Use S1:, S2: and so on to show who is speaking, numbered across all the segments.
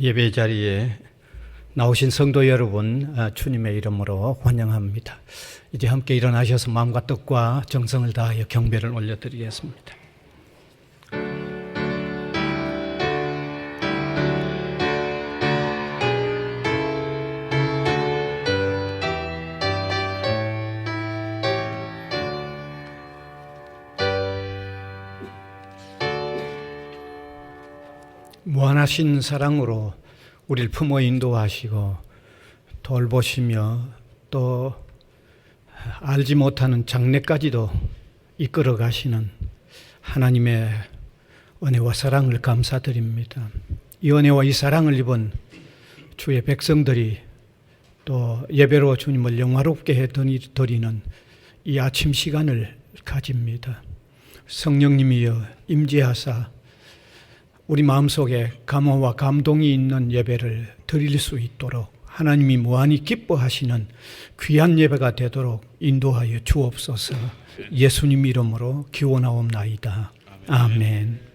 S1: 예배 자리에 나오신 성도 여러분, 주님의 이름으로 환영합니다. 이제 함께 일어나셔서 마음과 뜻과 정성을 다하여 경배를 올려드리겠습니다. 무한하신 사랑으로 우리를 품어 인도하시고 돌보시며 또 알지 못하는 장래까지도 이끌어 가시는 하나님의 은혜와 사랑을 감사드립니다. 이 은혜와 이 사랑을 입은 주의 백성들이 또 예배로 주님을 영화롭게 해 드리는 이 아침 시간을 가집니다. 성령님이여 임재하사 우리 마음속에 감화와 감동이 있는 예배를 드릴 수 있도록 하나님이 무한히 기뻐하시는 귀한 예배가 되도록 인도하여 주옵소서. 예수님 이름으로 기원하옵나이다. 아멘.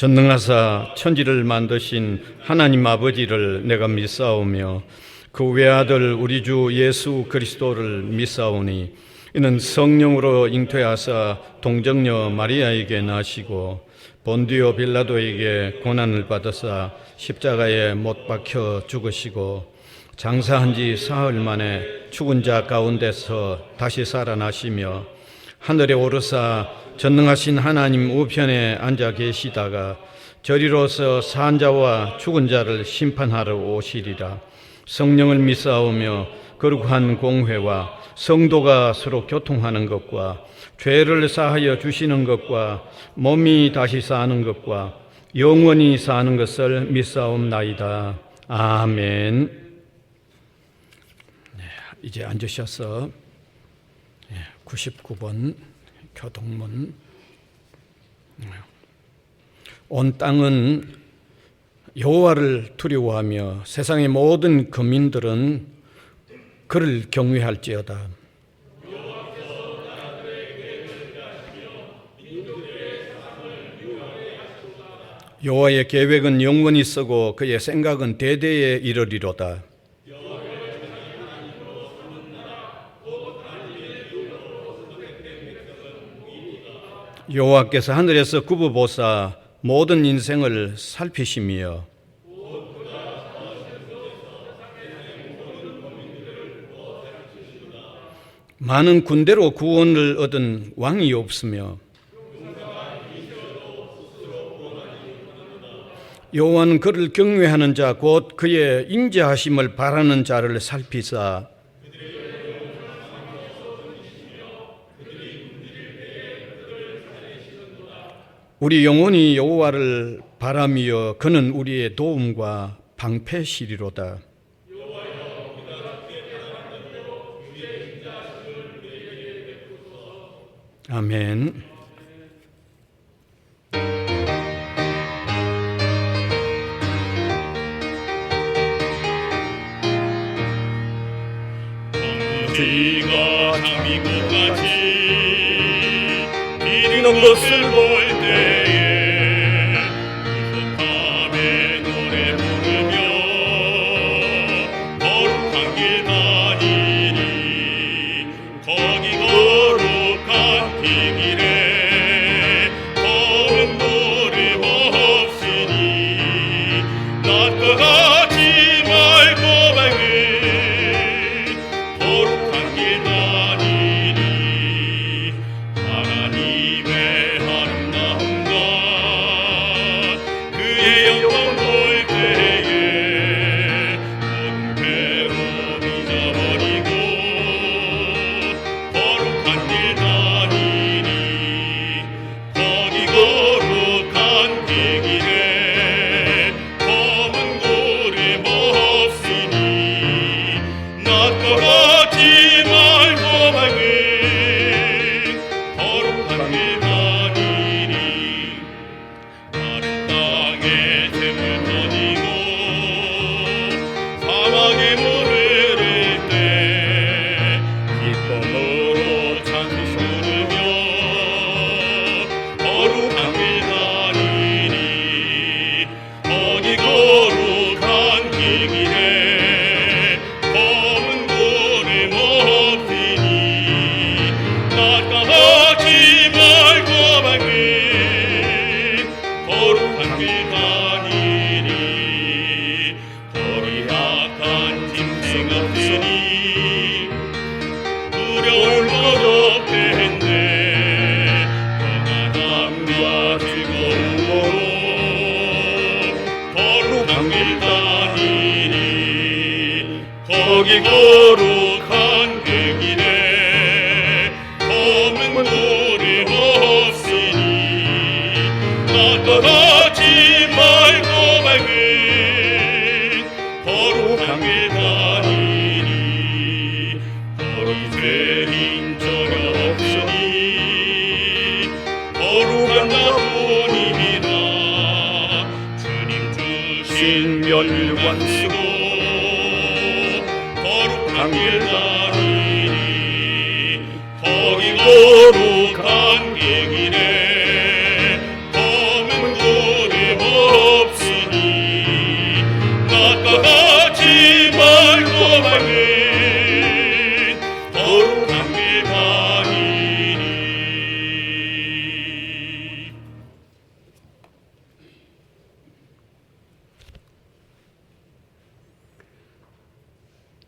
S1: 전능하사 천지를 만드신 하나님 아버지를 내가 믿사오며 그 외아들 우리 주 예수 그리스도를 믿사오니 이는 성령으로 잉태하사 동정녀 마리아에게 나시고 본디오 빌라도에게 고난을 받으사 십자가에 못 박혀 죽으시고 장사한 지 사흘 만에 죽은 자 가운데서 다시 살아나시며 하늘에 오르사 전능하신 하나님 우편에 앉아 계시다가 저리로서 산 자와 죽은 자를 심판하러 오시리라. 성령을 믿사오며 거룩한 공회와 성도가 서로 교통하는 것과 죄를 사하여 주시는 것과 몸이 다시 사는 것과 영원히 사는 것을 믿사옵나이다. 아멘. 네, 이제 앉으셔서 99번 교동문. 온 땅은 여호와를 두려워하며 세상의 모든 거민들은 그를 경외할지어다. 여호와의 계획은 영원히 서고 그의 생각은 대대에 이르리로다. 여호와께서 하늘에서 굽어보사 모든 인생을 살피시며 많은 군대로 구원을 얻은 왕이 없으며 여호와는 그를 경외하는 자 곧 그의 인자하심을 바라는 자를 살피사 우리 영혼이 여호와를 바라며 그는 우리의 도움과 방패시리로다. 아멘.
S2: 비가 잠긴 것 같이 비는 것을 볼 때에 밤에 노래 부르며 거룩한 길 다니니 거기 거룩한 비길에 검은 돌을 없으니 낮과 같이 맑고 밝은 거룩한 길 다니니 하나님의 아름다움과 그의 영광 볼 때에 모든 괴로움 잊어버리고 거룩한 길 다니니 거기 거룩한 길길에 검은 고름 없으니 낮과 같이 맑고 밝은 거룩한 길 다니니 다른 땅에 샘을 터지고 사막에 물을 흐를 때 기쁨으로 찬송 부르며 거룩한 길 다니니 거기 거룩한 길길에 검은 고름 없으니 낮과 같이 맑고 밝은 거룩한 길 다니니 거기 악한 짐승 없으니 두려울 것 없겠네 평안함과 즐거움으로 거룩한 길 다니니 거기 거룩한 그 길에 검은 고름 없으니 낮과 같이 맑고 밝은 거룩한 길 다니니 거기 죄인 전혀 없으니 거룩한 나뿐이라 주님 주신 면류관 쓰고 거룩한 길 다니니 거기 거룩한 길 길에 검은 고름 없으니 낮과 같이 맑고 밝은 거룩한 길 다니니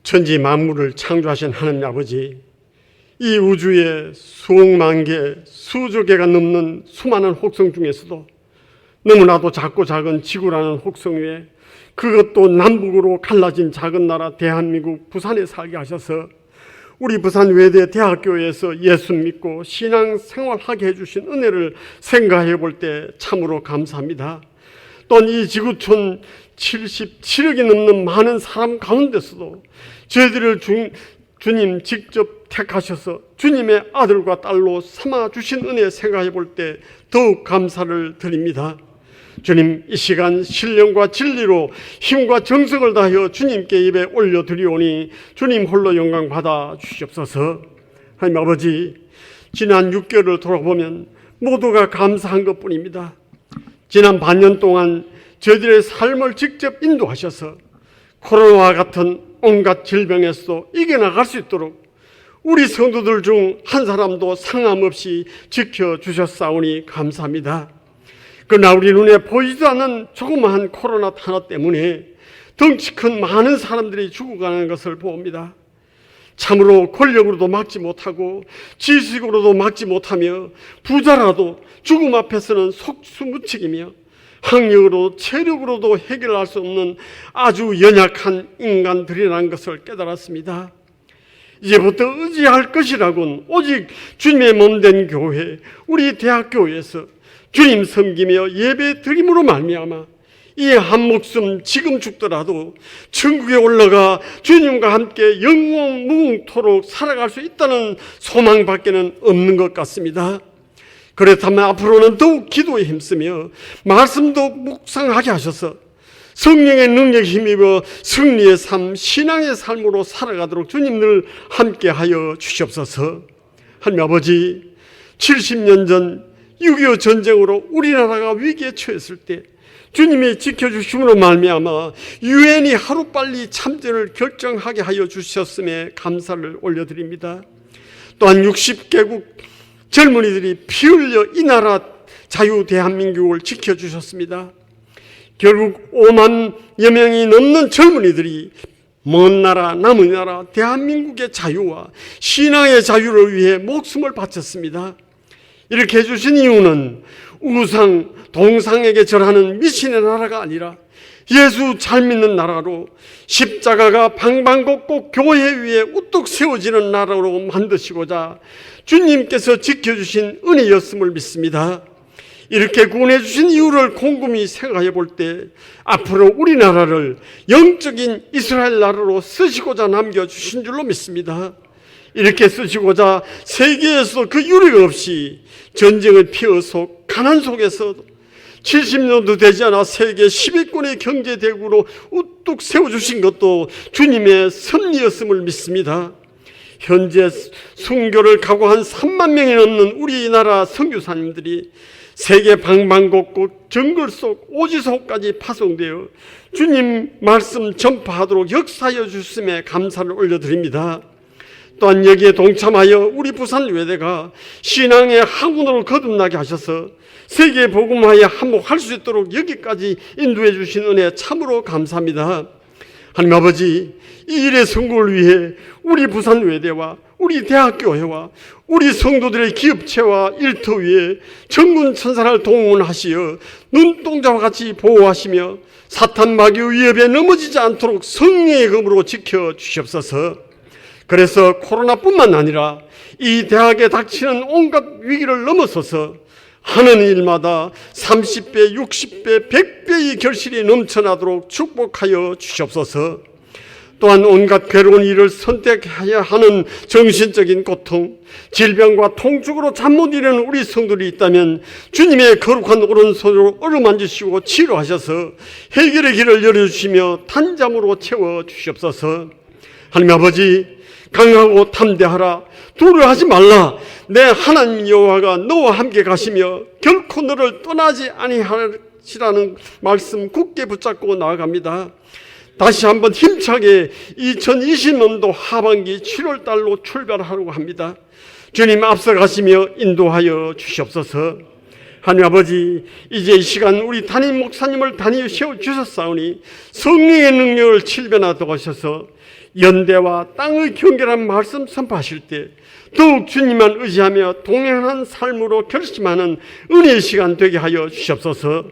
S3: 천지 만물을 창조하신 하나님 아버지, 이 우주에 수억만 개, 수조 개가 넘는 수많은 혹성 중에서도 너무나도 작고 작은 지구라는 혹성 위에 그것도 남북으로 갈라진 작은 나라 대한민국 부산에 살게 하셔서 우리 부산 외대 대학교에서 예수 믿고 신앙 생활하게 해주신 은혜를 생각해 볼 때 참으로 감사합니다. 또한 이 지구촌 77억이 넘는 많은 사람 가운데서도 저희들을 주님 직접 택하셔서 주님의 아들과 딸로 삼아주신 은혜 생각해 볼 때 더욱 감사를 드립니다. 주님, 이 시간 신령과 진리로 힘과 정성을 다하여 주님께 예배 올려드리오니 주님 홀로 영광 받아 주시옵소서. 하나님 아버지, 지난 6개월을 돌아보면 모두가 감사한 것뿐입니다. 지난 반년 동안 저희들의 삶을 직접 인도하셔서 코로나와 같은 온갖 질병에서도 이겨나갈 수 있도록 우리 성도들 중 한 사람도 상함 없이 지켜주셨사오니 감사합니다. 그러나 우리 눈에 보이지도 않는 조그마한 코로나 하나 때문에 덩치 큰 많은 사람들이 죽어가는 것을 봅니다. 참으로 권력으로도 막지 못하고 지식으로도 막지 못하며 부자라도 죽음 앞에서는 속수무책이며 학력으로 체력으로도 해결할 수 없는 아주 연약한 인간들이라는 것을 깨달았습니다. 이제부터 의지할 것이라곤 오직 주님의 몸된 교회, 우리 대학교에서 주님 섬기며 예배 드림으로 말미암아 이 한 목숨 지금 죽더라도 천국에 올라가 주님과 함께 영원 무궁토록 살아갈 수 있다는 소망밖에는 없는 것 같습니다. 그렇다면 앞으로는 더욱 기도에 힘쓰며 말씀도 묵상하게 하셔서 성령의 능력에 힘입어 승리의 삶, 신앙의 삶으로 살아가도록 주님들 함께하여 주시옵소서. 하나님 아버지, 70년 전 6.25 전쟁으로 우리나라가 위기에 처했을 때 주님이 지켜주심으로 말미암아 유엔이 하루빨리 참전을 결정하게 하여 주셨음에 감사를 올려드립니다. 또한 60개국 젊은이들이 피 흘려 이 나라 자유 대한민국을 지켜주셨습니다. 결국 5만여 명이 넘는 젊은이들이 먼 나라, 남은 나라 대한민국의 자유와 신앙의 자유를 위해 목숨을 바쳤습니다. 이렇게 해주신 이유는 우상, 동상에게 절하는 미신의 나라가 아니라 예수 잘 믿는 나라로 십자가가 방방곡곡 교회 위에 우뚝 세워지는 나라로 만드시고자 주님께서 지켜주신 은혜였음을 믿습니다. 이렇게 구원해 주신 이유를 곰곰이 생각해 볼 때 앞으로 우리나라를 영적인 이스라엘 나라로 쓰시고자 남겨주신 줄로 믿습니다. 이렇게 쓰시고자 세계에서 그 유례가 없이 전쟁을 피해서 가난 속에서 70년도 되지 않아 세계 10위권의 경제대국으로 우뚝 세워주신 것도 주님의 섭리였음을 믿습니다. 현재 순교를 각오한 3만 명이 넘는 우리나라 선교사님들이 세계 방방곡곡 정글 속 오지속까지 파송되어 주님 말씀 전파하도록 역사하여 주심에 감사를 올려드립니다. 또한 여기에 동참하여 우리 부산 외대가 신앙의 학문으로 거듭나게 하셔서 세계 복음화에 한몫할 수 있도록 여기까지 인도해 주신 은혜 참으로 감사합니다. 하나님 아버지, 이 일의 성공을 위해 우리 부산 외대와 우리 대학교회와 우리 성도들의 기업체와 일터 위에 전군 천사를 동원하시어 눈동자와 같이 보호하시며 사탄 마귀의 위협에 넘어지지 않도록 성령의 검으로 지켜주시옵소서. 그래서 코로나뿐만 아니라 이 대학에 닥치는 온갖 위기를 넘어서서 하는 일마다 30배, 60배, 100배의 결실이 넘쳐나도록 축복하여 주시옵소서. 또한 온갖 괴로운 일을 선택해야 하는 정신적인 고통, 질병과 통증으로 잠 못 이루는 우리 성도들이 있다면 주님의 거룩한 오른손으로 어루만지시고 치료하셔서 해결의 길을 열어주시며 단잠으로 채워주시옵소서. 하나님 아버지, 강하고 담대하라, 두려워하지 말라. 내 하나님 여호와가 너와 함께 가시며 결코 너를 떠나지 아니하시라는 말씀 굳게 붙잡고 나아갑니다. 다시 한번 힘차게 2020년도 하반기 7월달로 출발하려고 합니다. 주님 앞서가시며 인도하여 주시옵소서. 하나님 아버지, 이제 이 시간 우리 담임 목사님을 단위에 세워주셨사오니 성령의 능력을 칠변하도록 하셔서 연대와 땅의 경계란 말씀 선포하실 때 더욱 주님만 의지하며 동행하는 삶으로 결심하는 은혜의 시간 되게 하여 주시옵소서.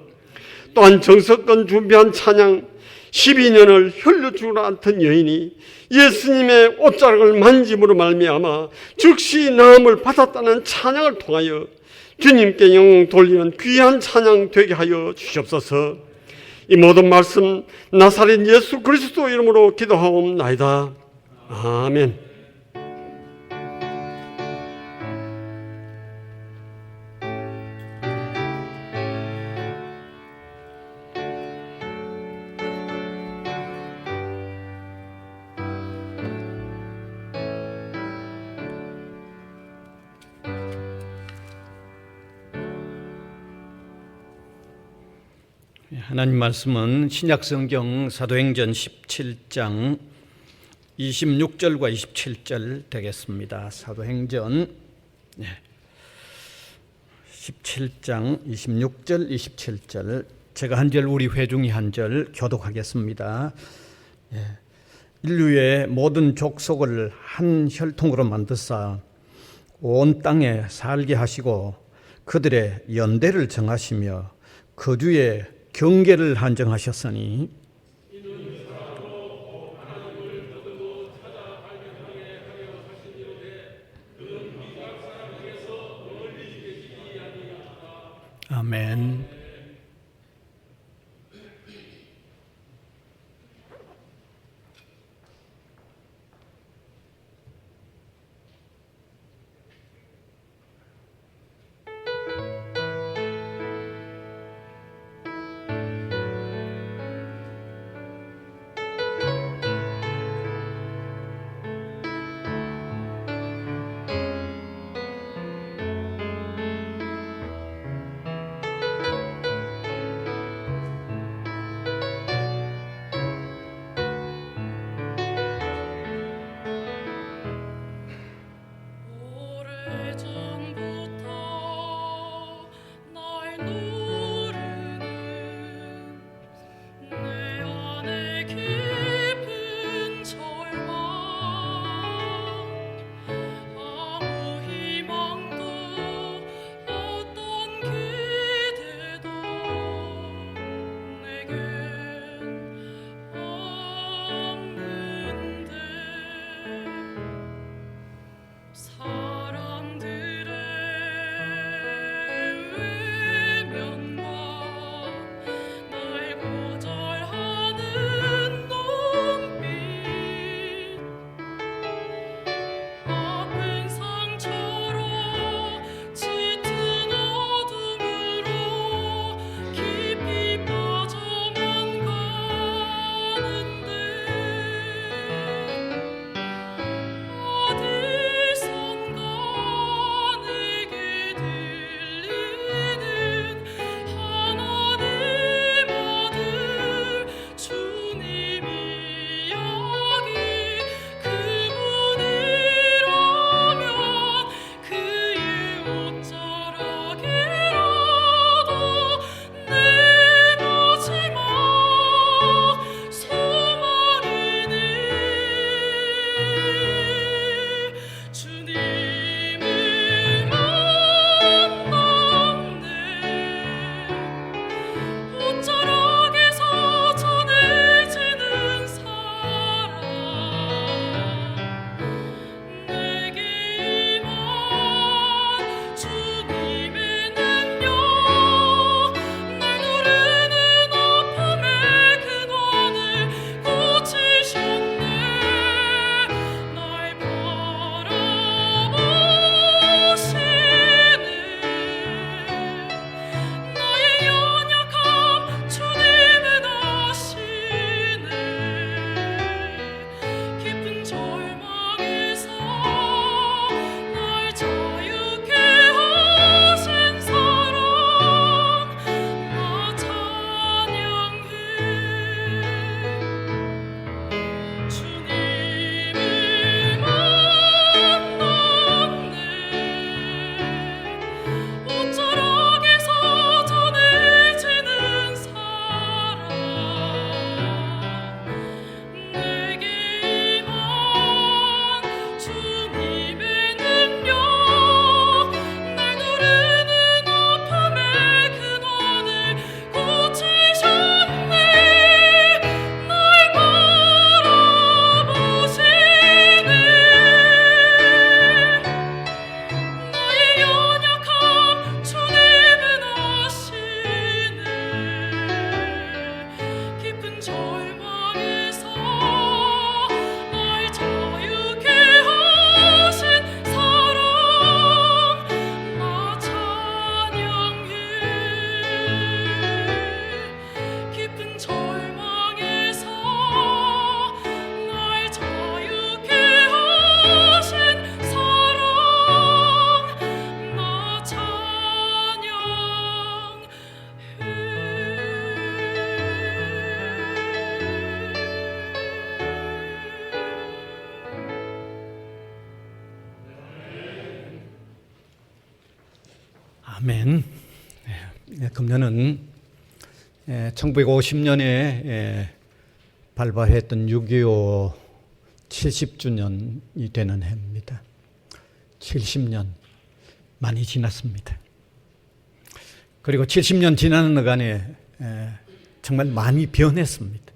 S3: 또한 정석권 준비한 찬양 12년을 혈류 죽으러 앉던 여인이 예수님의 옷자락을 만짐으로 말미암아 즉시 나음을 받았다는 찬양을 통하여 주님께 영광 돌리는 귀한 찬양 되게 하여 주시옵소서. 이 모든 말씀 나사렛 예수 그리스도 이름으로 기도하옵나이다. 아멘.
S1: 하나님 말씀은 신약성경 사도행전 17장 26절과 27절 되겠습니다. 사도행전 17장 26절 27절 제가 한 절 우리 회중이 한 절 교독하겠습니다. 인류의 모든 족속을 한 혈통으로 만드사 온 땅에 살게 하시고 그들의 연대를 정하시며 거주의 경계를 한정하셨으니 아멘.
S4: 사람들의
S1: 아멘. 금년은 1950년에 발발했던 6.25 70주년이 되는 해입니다. 70년 많이 지났습니다. 그리고 70년 지나는 동안에 정말 많이 변했습니다.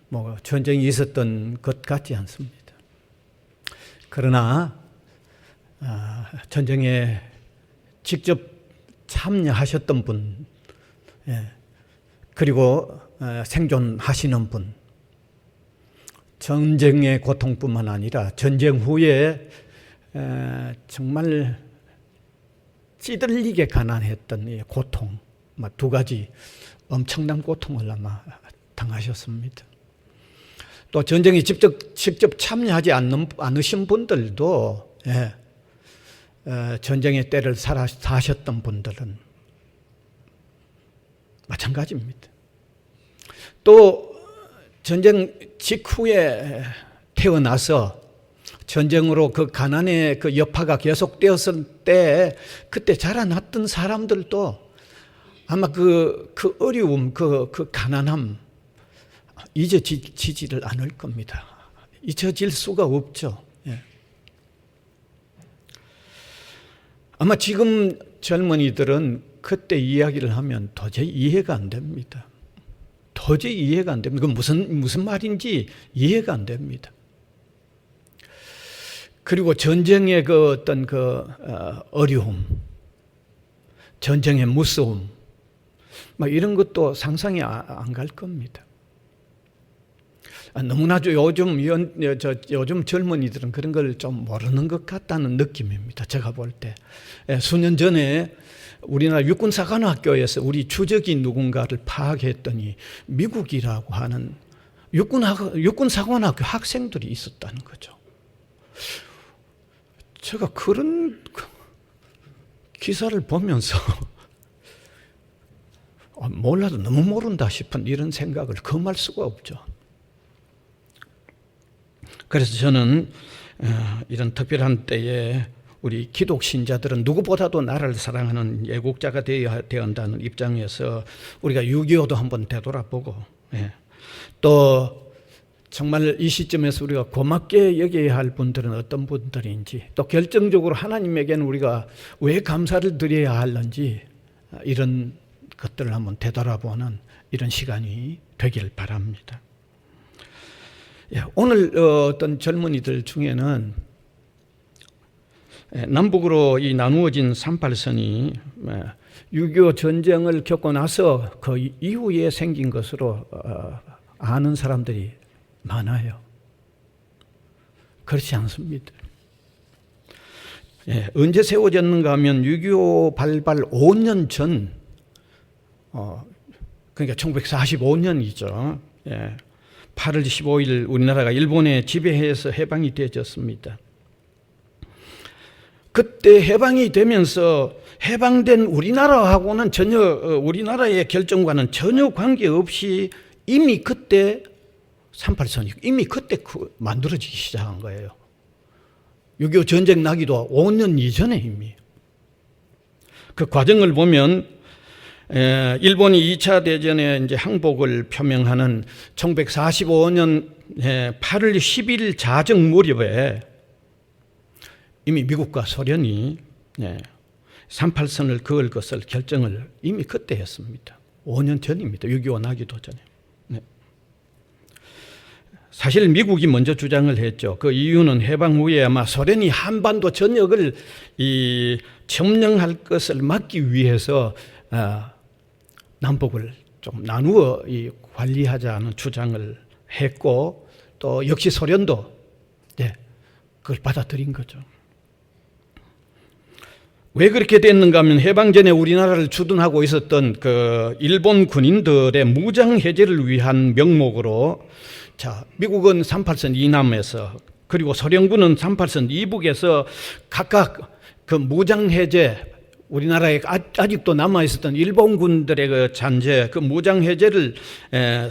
S1: 뭐 전쟁이 있었던 것 같지 않습니다. 그러나 전쟁에 직접 참여하셨던 분, 그리고 생존하시는 분, 전쟁의 고통뿐만 아니라 전쟁 후에 정말 찌들리게 가난했던 이 고통, 두 가지 엄청난 고통을 아마 당하셨습니다. 또 전쟁에 직접 참여하지 않으신 분들도 전쟁의 때를 사셨던 분들은 마찬가지입니다. 또 전쟁 직후에 태어나서 전쟁으로 그 가난의 그 여파가 계속되었을 때 그때 자라났던 사람들도 아마 그 어려움, 그 가난함 잊어지지를 않을 겁니다. 잊혀질 수가 없죠. 아마 지금 젊은이들은 그때 이야기를 하면 도저히 이해가 안 됩니다. 도저히 이해가 안 됩니다. 그건 무슨 말인지 이해가 안 됩니다. 그리고 전쟁의 그 어떤 어려움, 전쟁의 무서움, 이런 것도 상상이 안 갈 겁니다. 너무나도 요즘 젊은이들은 그런 걸 좀 모르는 것 같다는 느낌입니다. 제가 볼 때. 수년 전에 우리나라 육군사관학교에서 우리 주적이 누군가를 파악했더니 미국이라고 하는 육군사관학교 학생들이 있었다는 거죠. 제가 그런 기사를 보면서 몰라도 너무 모른다 싶은 이런 생각을 금할 수가 없죠. 그래서 저는 이런 특별한 때에 우리 기독 신자들은 누구보다도 나라를 사랑하는 애국자가 되어야 한다는 입장에서 우리가 6.25도 한번 되돌아보고, 또 정말 이 시점에서 우리가 고맙게 여겨야 할 분들은 어떤 분들인지, 또 결정적으로 하나님에게는 우리가 왜 감사를 드려야 하는지, 이런 것들을 한번 되돌아보는 이런 시간이 되길 바랍니다. 오늘 어떤 젊은이들 중에는 남북으로 이 나누어진 38선이 6.25 전쟁을 겪고 나서 그 이후에 생긴 것으로 아는 사람들이 많아요. 그렇지 않습니다. 언제 세워졌는가 하면 6.25 발발 5년 전, 그러니까 1945년이죠. 8월 15일 우리나라가 일본에 지배해서 해방이 되어졌습니다. 그때 해방이 되면서 해방된 우리나라하고는 전혀 우리나라의 결정과는 전혀 관계없이 이미 그때 38선이 이미 그때 만들어지기 시작한 거예요. 6.25 전쟁 나기도 5년 이전에 이미. 그 과정을 보면 일본이 2차 대전에 이제 항복을 표명하는 1945년 8월 10일 자정 무렵에 이미 미국과 소련이 38선을 그을 것을 결정을 이미 그때 했습니다. 5년 전입니다. 6.25 나기도 전에. 사실 미국이 먼저 주장을 했죠. 그 이유는 해방 후에 아마 소련이 한반도 전역을 점령할 것을 막기 위해서 남북을 좀 나누어 관리하자는 주장을 했고, 또 역시 소련도 그걸 받아들인 거죠. 왜 그렇게 됐는가 하면 해방 전에 우리나라를 주둔하고 있었던 그 일본 군인들의 무장 해제를 위한 명목으로, 자, 미국은 38선 이남에서, 그리고 소련군은 38선 이북에서 각각 그 무장 해제, 우리나라에 아직도 남아있었던 일본군들의 그 잔재, 그 무장 해제를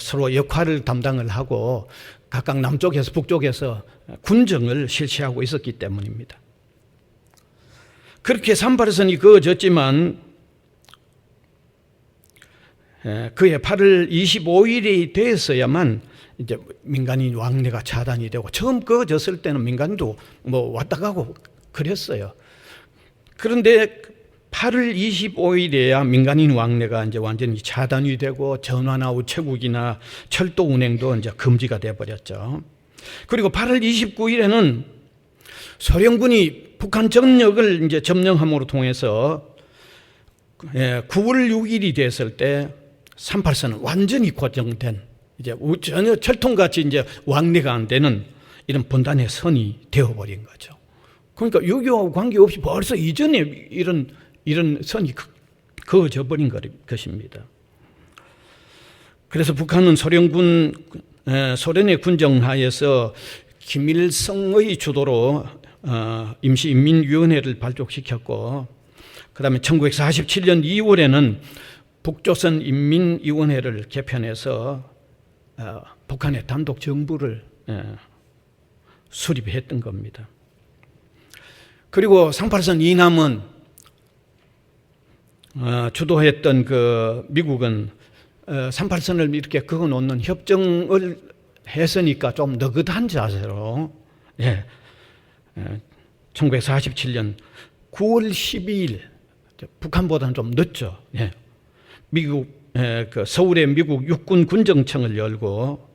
S1: 서로 역할을 담당을 하고 각각 남쪽에서 북쪽에서 군정을 실시하고 있었기 때문입니다. 그렇게 38선이 그어졌지만 그해 8월 25일이 됐어야만 이제 민간인 왕래가 차단이 되고, 처음 그어졌을 때는 민간인도 뭐 왔다 가고 그랬어요. 그런데 8월 25일에야 민간인 왕래가 이제 완전히 차단이 되고 전화나 우체국이나 철도 운행도 이제 금지가 돼 버렸죠. 그리고 8월 29일에는 소련군이 북한 전역을 이제 점령함으로 통해서 9월 6일이 됐을 때 38선은 완전히 고정된, 이제 전혀 철통같이 이제 왕래가 안 되는 이런 분단의 선이 되어버린 거죠. 그러니까 6.25하고 관계없이 벌써 이전에 이런 선이 그어져 버린 것입니다. 그래서 북한은 소련의 군정하에서 김일성의 주도로 임시인민위원회를 발족시켰고, 그 다음에 1947년 2월에는 북조선 인민위원회를 개편해서 북한의 단독 정부를 수립했던 겁니다. 그리고 38선 이남은 주도했던 그 미국은 38선을 이렇게 그어놓는 협정을 했으니까 좀 느긋한 자세로 1947년 9월 12일, 북한보다는 좀 늦죠. 그 서울에 미국 육군 군정청을 열고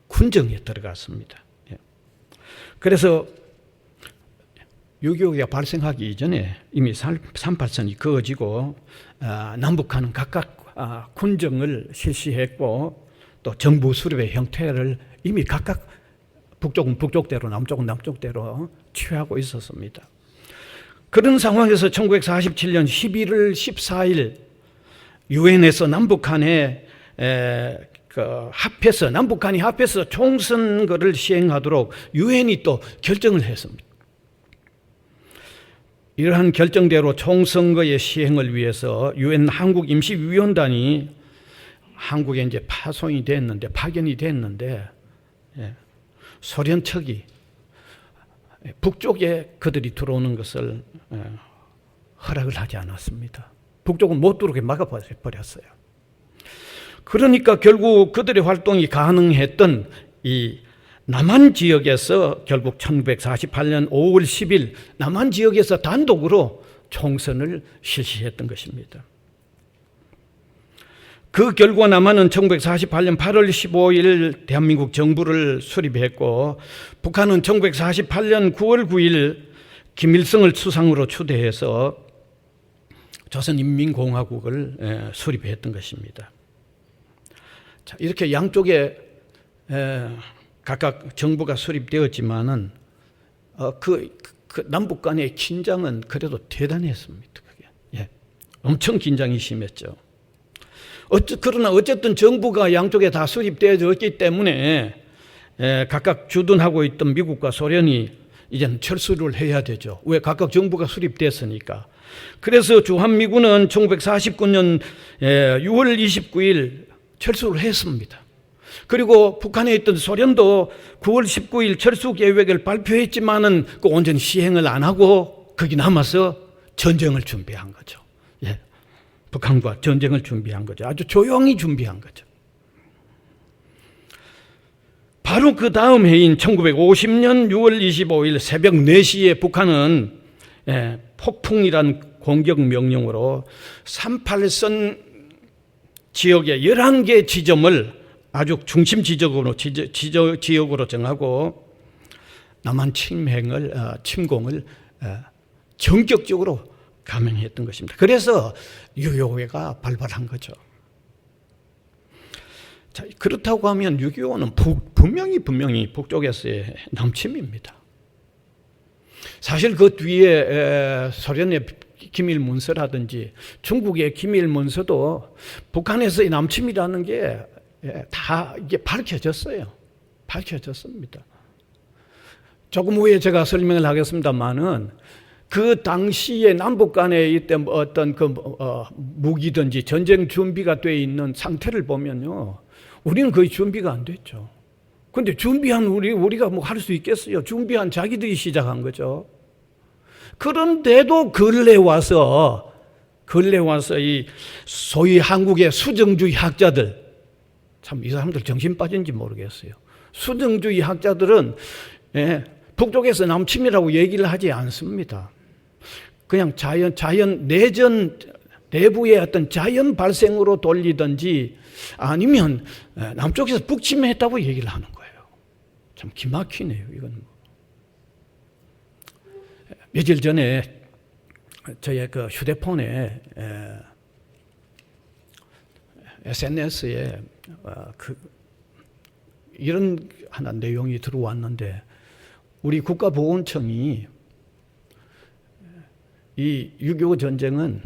S1: 군정에 들어갔습니다. 그래서 6.25가 발생하기 이전에 이미 38선이 그어지고 남북한은 각각 군정을 실시했고, 또 정부 수립의 형태를 이미 각각 북쪽은 북쪽대로 남쪽은 남쪽대로 취하고 있었습니다. 그런 상황에서 1947년 11월 14일 유엔에서 남북한에 남북한이 합해서 총선거를 시행하도록 유엔이 또 결정을 했습니다. 이러한 결정대로 총선거의 시행을 위해서 유엔 한국임시위원단이 한국에 이제 파견이 됐는데 소련 측이 북쪽에 그들이 들어오는 것을 허락을 하지 않았습니다. 북쪽은 못 들어오게 막아버렸어요. 그러니까 결국 그들의 활동이 가능했던 이 남한 지역에서 결국 1948년 5월 10일 남한 지역에서 단독으로 총선을 실시했던 것입니다. 그 결과 남한은 1948년 8월 15일 대한민국 정부를 수립했고, 북한은 1948년 9월 9일 김일성을 수상으로 초대해서 조선인민공화국을 수립했던 것입니다. 자, 이렇게 양쪽에 각각 정부가 수립되었지만은 그 남북 간의 긴장은 그래도 대단했습니다. 그게 엄청 긴장이 심했죠. 그러나 어쨌든 정부가 양쪽에 다 수립되어졌기 때문에 각각 주둔하고 있던 미국과 소련이 이제는 철수를 해야 되죠. 왜? 각각 정부가 수립됐으니까. 그래서 주한미군은 1949년 6월 29일 철수를 했습니다. 그리고 북한에 있던 소련도 9월 19일 철수 계획을 발표했지만은 그 온전히 시행을 안 하고 거기 남아서 전쟁을 준비한 거죠. 북한과 전쟁을 준비한 거죠. 아주 조용히 준비한 거죠. 바로 그 다음 해인 1950년 6월 25일 새벽 4시에 북한은 폭풍이란 공격 명령으로 38선 지역의 11개 지점을 아주 중심 지역으로 정하고 남한 침공을 전격적으로 감행했던 것입니다. 그래서 유교회가 발발한 거죠. 자, 그렇다고 하면 6.25는 분명히 북쪽에서의 남침입니다. 사실 그 뒤에 소련의 기밀문서라든지 중국의 기밀문서도 북한에서의 남침이라는 게 다 이게 밝혀졌어요. 밝혀졌습니다. 조금 후에 제가 설명을 하겠습니다만은 그 당시에 남북 간에 이때 어떤 무기든지 전쟁 준비가 돼 있는 상태를 보면요, 우리는 거의 준비가 안 됐죠. 그런데 준비한 우리가 뭐 할 수 있겠어요? 준비한 자기들이 시작한 거죠. 그런데도 근래 와서 이 소위 한국의 수정주의 학자들, 참 이 사람들 정신 빠진지 모르겠어요. 수정주의 학자들은 북쪽에서 남침이라고 얘기를 하지 않습니다. 그냥 자연 내부의 어떤 자연 발생으로 돌리든지 아니면 남쪽에서 북침했다고 얘기를 하는 거예요. 참 기막히네요, 이건. 며칠 전에 저의 그 휴대폰에 SNS에 이런 하나 내용이 들어왔는데, 우리 국가보훈청이 이 6.25 전쟁은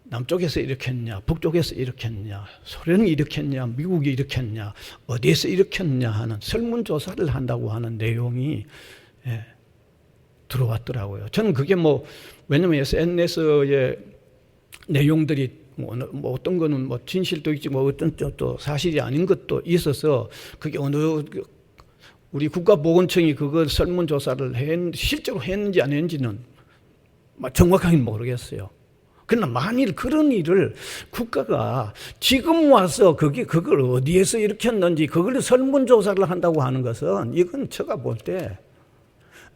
S1: 남쪽에서 일으켰냐, 북쪽에서 일으켰냐, 소련이 일으켰냐, 미국이 일으켰냐, 어디에서 일으켰냐 하는 설문조사를 한다고 하는 내용이 들어왔더라고요. 저는 그게 왜냐면 SNS의 내용들이 어떤 거는 진실도 있지, 어떤 또 사실이 아닌 것도 있어서, 그게 우리 국가보건청이 그걸 설문조사를 실제로 했는지 안 했는지는 정확하게 모르겠어요. 그러나 만일 그런 일을 국가가 지금 와서 그걸 어디에서 일으켰는지 그걸 설문조사를 한다고 하는 것은, 이건 제가 볼 때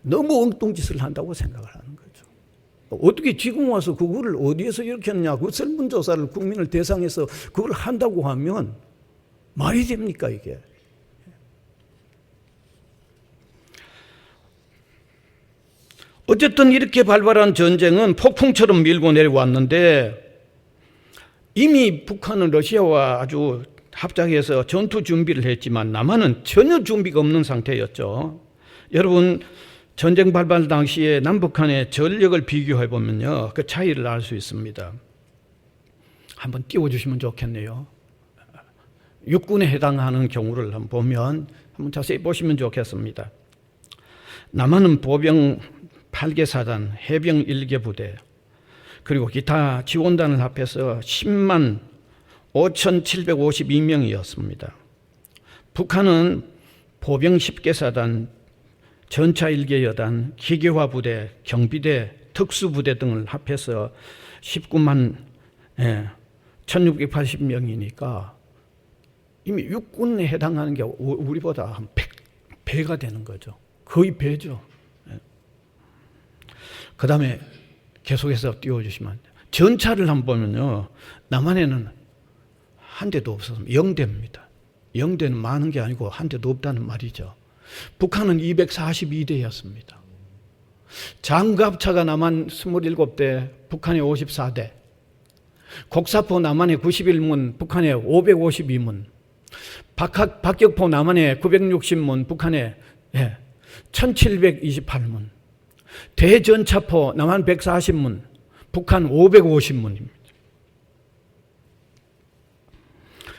S1: 너무 엉뚱짓을 한다고 생각을 하는 거죠. 어떻게 지금 와서 그거를 어디에서 일으켰냐, 그 설문조사를 국민을 대상해서 그걸 한다고 하면 말이 됩니까, 이게? 어쨌든 이렇게 발발한 전쟁은 폭풍처럼 밀고 내려왔는데, 이미 북한은 러시아와 아주 합작해서 전투 준비를 했지만 남한은 전혀 준비가 없는 상태였죠. 여러분, 전쟁 발발 당시에 남북한의 전력을 비교해 보면요, 그 차이를 알 수 있습니다. 한번 띄워주시면 좋겠네요. 육군에 해당하는 경우를 한번 보면 한번 자세히 보시면 좋겠습니다. 남한은 보병 8개 사단, 해병 1개 부대, 그리고 기타 지원단을 합해서 10만 5,752명이었습니다. 북한은 보병 10개 사단, 전차 1개 여단, 기계화 부대, 경비대, 특수부대 등을 합해서 19만 1,680명이니까 이미 육군에 해당하는 게 우리보다 한 100배가 되는 거죠. 거의 배죠. 그 다음에 계속해서 띄워주시면, 전차를 한번 보면요, 남한에는 한 대도 없어서 0대입니다. 0대는 많은 게 아니고 한 대도 없다는 말이죠. 북한은 242대였습니다. 장갑차가 남한 27대, 북한에 54대, 곡사포 남한에 91문, 북한에 552문, 박격포 남한에 960문, 북한에 1728문, 대전차포 남한 140문, 북한 550문입니다.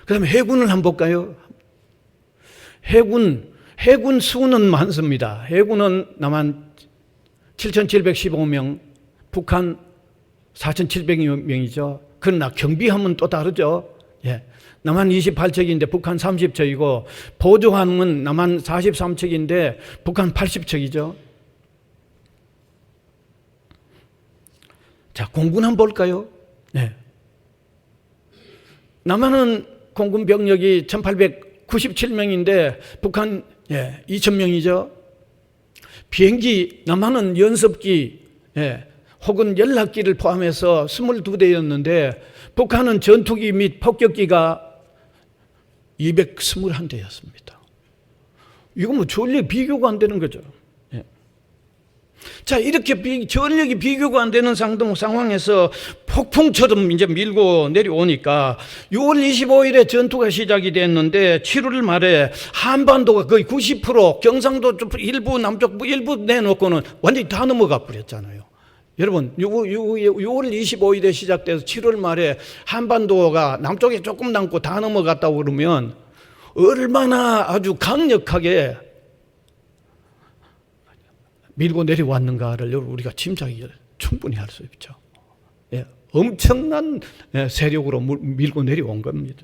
S1: 그 다음에 해군을 한번 볼까요? 해군 수는 많습니다. 해군은 남한 7,715명, 북한 4,700명이죠. 그러나 경비함은 또 다르죠. 남한 28척인데 북한 30척이고, 보조함은 남한 43척인데 북한 80척이죠. 자, 공군 한번 볼까요? 남한은 공군 병력이 1,897명인데 북한 2,000명이죠. 비행기, 남한은 연습기 혹은 연락기를 포함해서 22대였는데 북한은 전투기 및 폭격기가 221대였습니다. 이거 전력 비교가 안 되는 거죠. 자, 이렇게 전력이 비교가 안 되는 상황에서 폭풍처럼 이제 밀고 내려오니까 6월 25일에 전투가 시작이 됐는데 7월 말에 한반도가 거의 90%, 경상도 일부, 남쪽 일부 내놓고는 완전히 다 넘어가 버렸잖아요. 여러분, 6월 25일에 시작돼서 7월 말에 한반도가 남쪽에 조금 남고 다 넘어갔다고 그러면 얼마나 아주 강력하게 밀고 내려왔는가를 우리가 짐작이 충분히 할 수 있죠. 엄청난 세력으로 밀고 내려온 겁니다.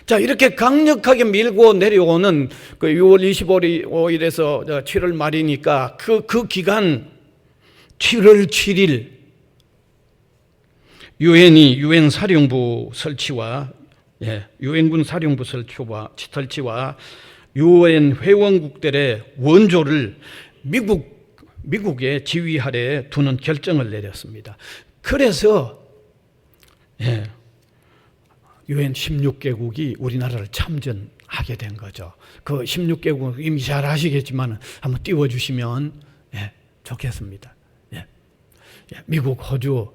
S1: 자, 이렇게 강력하게 밀고 내려오는 그 6월 25일에서 7월 말이니까 그 기간 7월 7일 유엔 사령부 설치와 유엔군 사령부 설치와 유엔 회원국들의 원조를 미국의 지휘 아래 두는 결정을 내렸습니다. 그래서 유엔 16개국이 우리나라를 참전하게 된 거죠. 그 16개국 이미 잘 아시겠지만 한번 띄워주시면 좋겠습니다. 미국, 호주,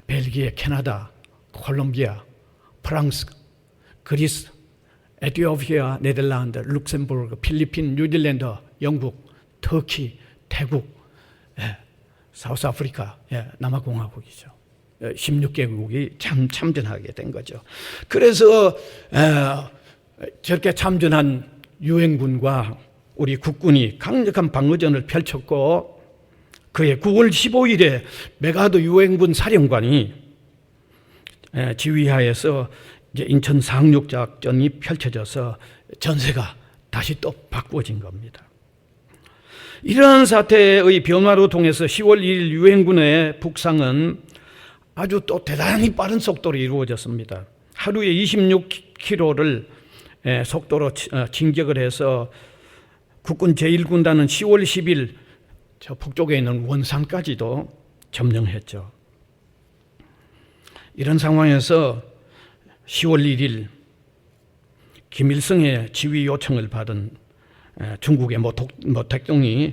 S1: 벨기에, 캐나다, 콜롬비아, 프랑스, 그리스, 에티오피아, 네덜란드, 룩셈부르크, 필리핀, 뉴질랜드, 영국, 터키, 태국, 사우스아프리카, 남아공화국이죠. 16개국이 참전하게 된 거죠. 그래서 저렇게 참전한 유엔군과 우리 국군이 강력한 방어전을 펼쳤고, 그해 9월 15일에 메가더 유엔군 사령관이 지휘하에서 이제 인천 상륙작전이 펼쳐져서 전세가 다시 또 바꾸어진 겁니다. 이러한 사태의 변화로 통해서 10월 1일 유엔군의 북상은 아주 또 대단히 빠른 속도로 이루어졌습니다. 하루에 26km를 속도로 진격을 해서 국군 제1군단은 10월 10일 저 북쪽에 있는 원산까지도 점령했죠. 이런 상황에서 10월 1일 김일성의 지휘 요청을 받은 중국의 모 대통령이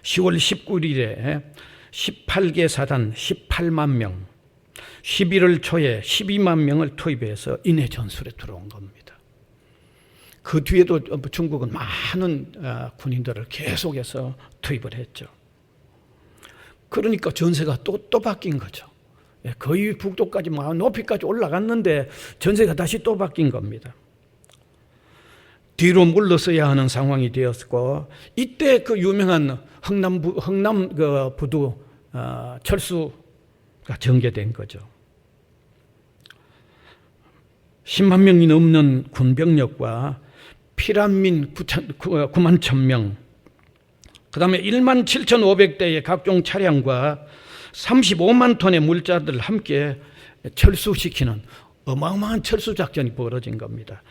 S1: 10월 19일에 18개 사단 18만 명, 11월 초에 12만 명을 투입해서 인해 전술에 들어온 겁니다. 그 뒤에도 중국은 많은 군인들을 계속해서 투입을 했죠. 그러니까 전세가 또 바뀐 거죠. 거의 북도까지 높이까지 올라갔는데 전세가 다시 또 바뀐 겁니다. 뒤로 물러서야 하는 상황이 되었고, 이때 그 유명한 흥남 그 부두 철수가 전개된 거죠. 10만 명이 넘는 군병력과 피난민 9만 1,000명, 그 다음에 1만 7,500대의 각종 차량과 35만 톤의 물자들을 함께 철수시키는 어마어마한 철수 작전이 벌어진 겁니다.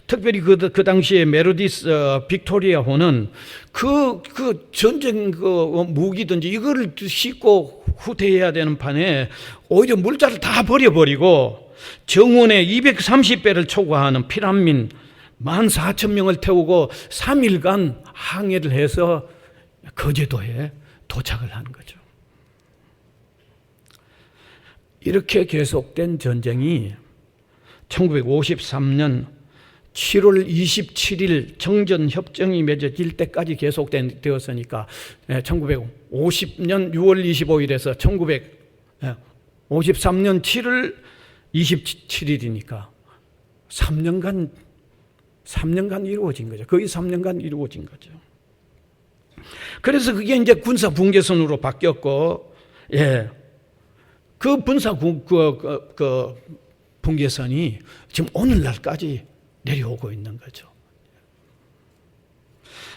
S1: 특별히 그 당시에 메르디스 빅토리아호는 그 전쟁 무기든지 이거를 싣고 후퇴해야 되는 판에 오히려 물자를 다 버려버리고 정원의 230배를 초과하는 피난민 14,000명을 태우고 3일간 항해를 해서 거제도에 도착을 한 거죠. 이렇게 계속된 전쟁이 1953년 7월 27일 정전협정이 맺어질 때까지 계속되었으니까 1950년 6월 25일에서 1953년 7월 27일이니까 3년간 이루어진 거죠. 거의 3년간 이루어진 거죠. 그래서 그게 이제 군사 분계선으로 바뀌었고, 그 분계선이 지금 오늘날까지 내려오고 있는 거죠.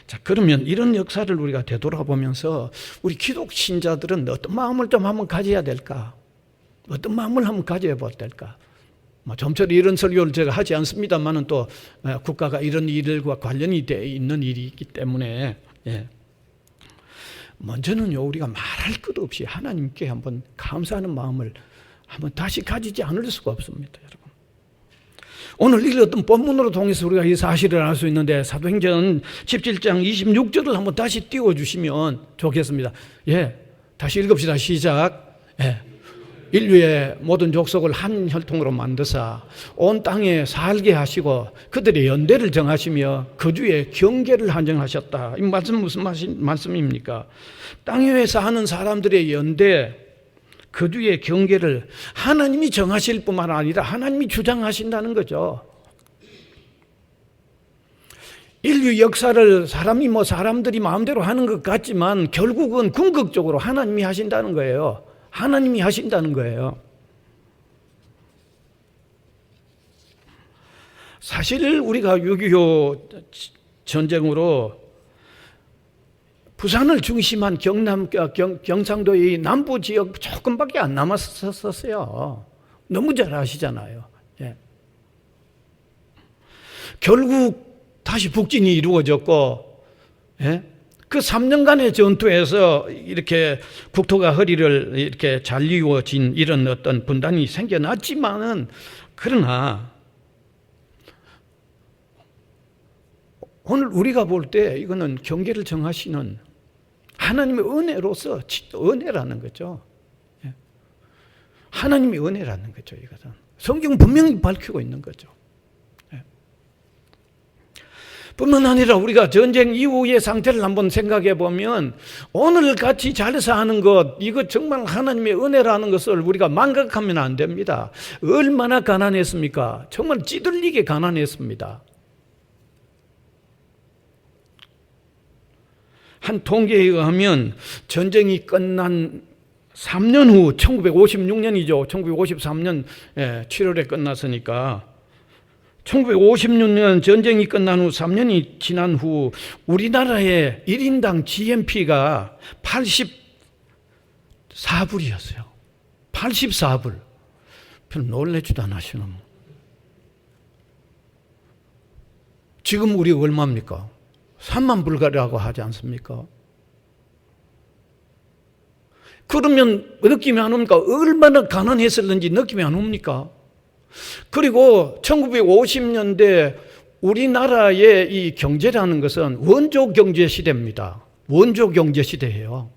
S1: 자, 그러면 이런 역사를 우리가 되돌아보면서 우리 기독 신자들은 어떤 마음을 좀 한번 가져야 될까? 어떤 마음을 한번 가져야 될까? 좀처럼 이런 설교를 제가 하지 않습니다만은 또 국가가 이런 일들과 관련이 되어 있는 일이 있기 때문에, 먼저는요, 우리가 말할 것 없이 하나님께 한번 감사하는 마음을 한번 다시 가지지 않을 수가 없습니다, 여러분. 오늘 읽었던 본문으로 통해서 우리가 이 사실을 알 수 있는데, 사도행전 17장 26절을 한번 다시 띄워주시면 좋겠습니다. 다시 읽읍시다. 시작. 인류의 모든 족속을 한 혈통으로 만드사 온 땅에 살게 하시고 그들의 연대를 정하시며 거주의 경계를 한정하셨다. 이 말씀 무슨 말씀입니까? 땅 위에 사는 사람들의 연대, 거주의 경계를 하나님이 정하실 뿐만 아니라 하나님이 주장하신다는 거죠. 인류 역사를 사람들이 마음대로 하는 것 같지만 결국은 궁극적으로 하나님이 하신다는 거예요. 하나님이 하신다는 거예요. 사실 우리가 6.25 전쟁으로 부산을 중심한 경상도의 남부 지역 조금밖에 안 남았었어요. 너무 잘 아시잖아요. 예. 결국 다시 북진이 이루어졌고, 예? 그 3년간의 전투에서 이렇게 국토가 허리를 이렇게 잘 이루어진 이런 어떤 분단이 생겨났지만은, 그러나 오늘 우리가 볼 때 이거는 경계를 정하시는 하나님의 은혜로서, 은혜라는 거죠. 예. 하나님의 은혜라는 거죠. 이것은 성경 분명히 밝히고 있는 거죠. 예. 뿐만 아니라 우리가 전쟁 이후의 상태를 한번 생각해 보면 오늘 같이 잘 사는 것, 이거 정말 하나님의 은혜라는 것을 우리가 망각하면 안 됩니다. 얼마나 가난했습니까? 정말 찌들리게 가난했습니다. 한 통계에 의하면 전쟁이 끝난 3년 후 1956년이죠. 1953년 7월에 끝났으니까 1956년 전쟁이 끝난 후 3년이 지난 후 우리나라의 1인당 GNP가 84불이었어요. 84불. 별 놀래지도 않으시는. 지금 우리 얼마입니까? 3만 불가리라고 하지 않습니까? 그러면 느낌이 안 옵니까? 얼마나 가난했었는지 느낌이 안 옵니까? 그리고 1950년대 우리나라의 이 경제라는 것은 원조 경제 시대입니다. 원조 경제 시대예요.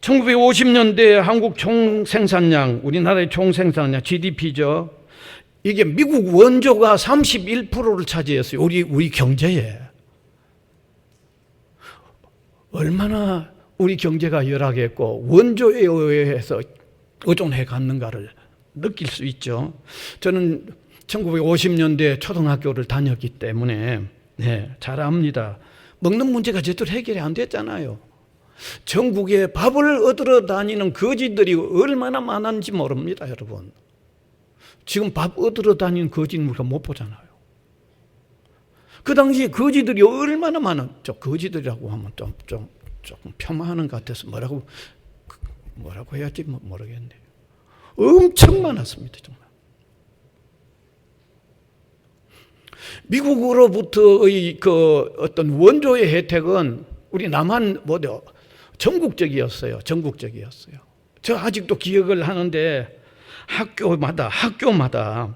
S1: 1950년대 한국 총생산량, 우리나라의 총생산량 GDP죠. 이게 미국 원조가 31%를 차지했어요. 우리 경제에. 얼마나 우리 경제가 열악했고 원조에 의해서 의존해 갔는가를 느낄 수 있죠. 저는 1950년대 초등학교를 다녔기 때문에 잘 압니다. 먹는 문제가 제대로 해결이 안 됐잖아요. 전국에 밥을 얻으러 다니는 거지들이 얼마나 많은지 모릅니다, 여러분. 지금 밥 얻으러 다니는 거지는 우리가 못 보잖아요. 그 당시에 거지들이 얼마나 많았죠. 거지들이라고 하면 조금 폄하하는 것 같아서 뭐라고 해야지 모르겠네요. 엄청 많았습니다, 정말. 미국으로부터의 그 어떤 원조의 혜택은 우리 남한 전국적이었어요. 전국적이었어요. 저 아직도 기억을 하는데 학교마다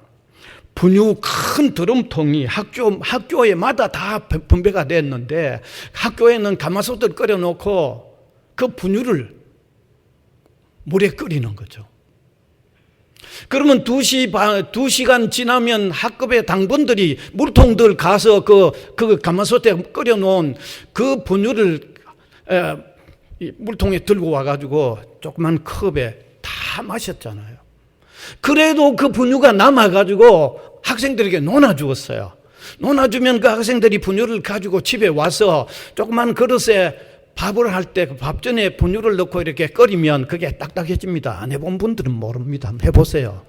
S1: 분유 큰 드럼통이 학교에마다 다 분배가 됐는데 학교에는 가마솥을 끓여놓고 그 분유를 물에 끓이는 거죠. 그러면 2시간 지나면 학급의 당번들이 물통들 가서 그 가마솥에 끓여놓은 그 분유를 물통에 들고 와가지고 조그만 컵에 다 마셨잖아요. 그래도 그 분유가 남아가지고 학생들에게 논아주었어요. 논아주면 그 학생들이 분유를 가지고 집에 와서 조그만 그릇에 밥을 할 때 그 밥전에 분유를 넣고 이렇게 끓이면 그게 딱딱해집니다. 안 해본 분들은 모릅니다. 한번 해보세요.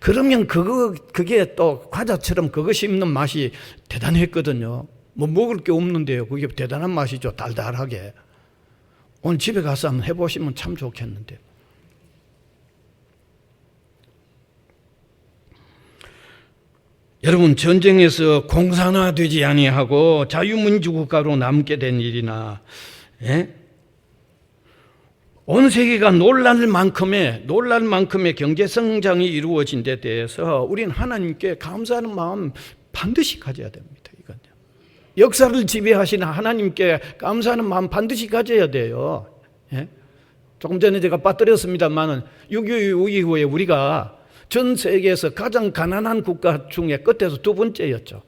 S1: 그러면 그게 또 과자처럼 그거 씹는 맛이 대단했거든요. 뭐 먹을 게 없는데요. 그게 대단한 맛이죠. 달달하게. 오늘 집에 가서 한번 해보시면 참 좋겠는데. 여러분, 전쟁에서 공산화되지 아니하고 자유민주국가로 남게 된 일이나 온 세계가 놀랄 만큼의 경제 성장이 이루어진 데 대해서 우리는 하나님께 감사하는 마음 반드시 가져야 됩니다. 이건요. 역사를 지배하시는 하나님께 감사하는 마음 반드시 가져야 돼요. 조금 전에 제가 빠뜨렸습니다만은 6.25 이후에 우리가 전 세계에서 가장 가난한 국가 중에 끝에서 두 번째였죠.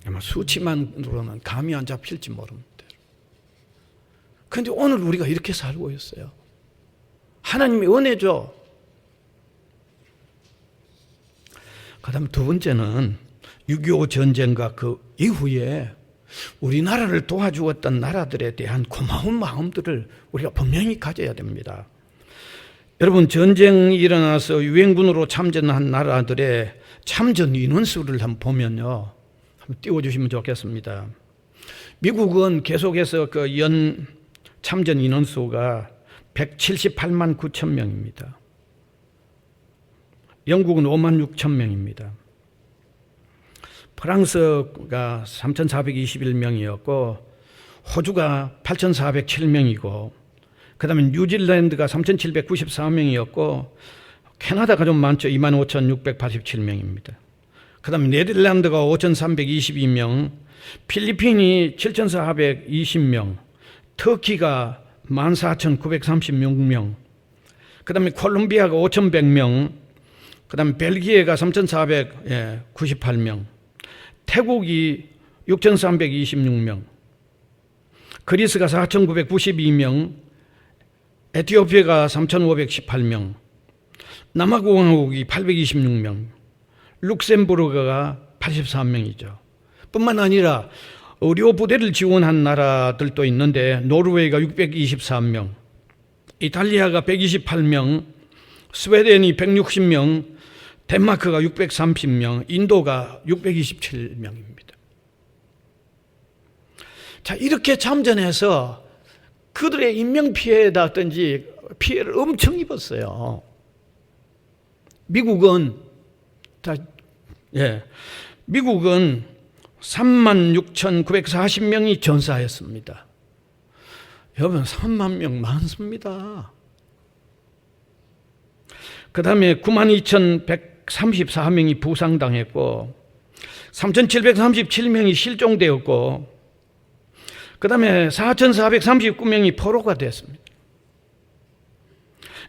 S1: 아마 수치만으로는 감이 안 잡힐지 모릅니다. 그런데 오늘 우리가 이렇게 살고 있어요. 하나님의 은혜죠. 그 다음에 두 번째는 6.25 전쟁과 그 이후에 우리나라를 도와주었던 나라들에 대한 고마운 마음들을 우리가 분명히 가져야 됩니다. 여러분, 전쟁이 일어나서 유엔군으로 참전한 나라들의 참전 인원수를 한번 보면요, 한번 띄워주시면 좋겠습니다. 미국은 계속해서 그 연 참전 인원수가 178만 9천 명입니다. 영국은 5만 6천 명입니다. 프랑스가 3,421명이었고 호주가 8,407명이고 그 다음에 뉴질랜드가 3,794명이었고 캐나다가 좀 많죠. 25,687명입니다. 그 다음에 네덜란드가 5,322명, 필리핀이 7,420명, 터키가 14,936명, 그 다음에 콜롬비아가 5,100명, 그 다음에 벨기에가 3,498명, 태국이 6,326명, 그리스가 4,992명, 에티오피아가 3,518명, 남아공화국이 826명, 룩셈부르크가 83명이죠. 뿐만 아니라 의료 부대를 지원한 나라들도 있는데 노르웨이가 623명, 이탈리아가 128명, 스웨덴이 160명, 덴마크가 630명, 인도가 627명입니다. 자, 이렇게 참전해서 그들의 인명피해라든지 피해를 엄청 입었어요. 미국은 36,940명이 전사했습니다. 여러분, 3만 명 많습니다. 그 다음에 92,134명이 부상당했고 3,737명이 실종되었고 그 다음에 4,439명이 포로가 됐습니다.